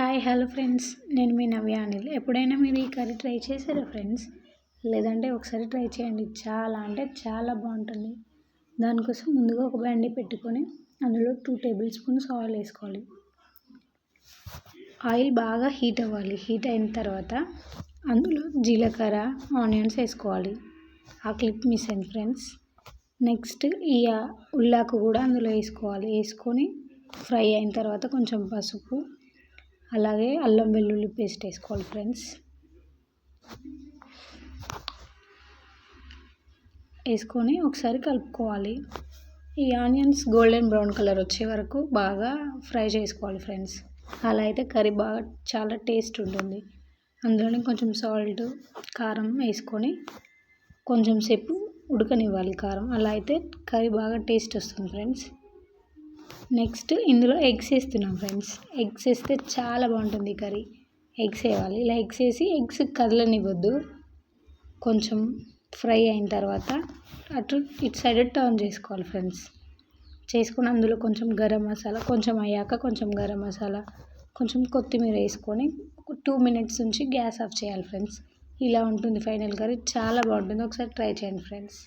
Hello friends, నేను మీ నవ్య అనిల్. ఎప్పుడైనా మీరు ఈ కర్రీ ట్రై చేశారా ఫ్రెండ్స్? లేదంటే ఒకసారి ట్రై చేయండి. చాలా అంటే చాలా బాగుంటుంది. దానికోసం ముందుగా ఒక బండి పెట్టుకొని అందులో 2 టేబుల్ స్పూన్స్ ఆయిల్ వేసుకోవాలి. ఆయిల్ బాగా హీట్ అవ్వాలి. హీట్ అయిన తర్వాత అందులో జీలకర్ర, ఆనియన్స్ వేసుకోవాలి. ఆ క్లిప్ మిస్ అయింది ఫ్రెండ్స్. నెక్స్ట్ ఈ ఉల్లాకు కూడా అందులో వేసుకోవాలి. వేసుకొని ఫ్రై అయిన తర్వాత కొంచెం పసుపు, అలాగే అల్లం వెల్లుల్లి పేస్ట్ వేసుకోవాలి ఫ్రెండ్స్. వేసుకొని ఒకసారి కలుపుకోవాలి. ఈ ఆనియన్స్ గోల్డెన్ బ్రౌన్ కలర్ వచ్చే వరకు బాగా ఫ్రై చేసుకోవాలి ఫ్రెండ్స్. అలా అయితే కర్రీ బాగా చాలా టేస్ట్ ఉంటుంది. అందులోనే కొంచెం సాల్ట్, కారం వేసుకొని కొంచెం సేపు ఉడకనివ్వాలి కారం. అలా అయితే కర్రీ బాగా టేస్ట్ వస్తుంది ఫ్రెండ్స్. నెక్స్ట్ ఇందులో ఎగ్స్ వేస్తున్నాం ఫ్రెండ్స్. ఎగ్స్ వేస్తే చాలా బాగుంటుంది కర్రీ. ఎగ్స్ వేయాలి. ఇలా ఎగ్స్ వేసి ఎగ్స్ కదలనివ్వద్దు. కొంచెం ఫ్రై అయిన తర్వాత ఇటు సైడ్ టర్న్ చేసుకోవాలి ఫ్రెండ్స్. చేసుకుని అందులో కొంచెం గరం మసాలా, కొంచెం అయ్యాక కొంచెం గరం మసాలా, కొంచెం కొత్తిమీర వేసుకొని 2 మినిట్స్ ఉంచి గ్యాస్ ఆఫ్ చేయాలి ఫ్రెండ్స్. ఇలా ఉంటుంది ఫైనల్ కర్రీ. చాలా బాగుంటుంది. ఒకసారి ట్రై చేయండి ఫ్రెండ్స్.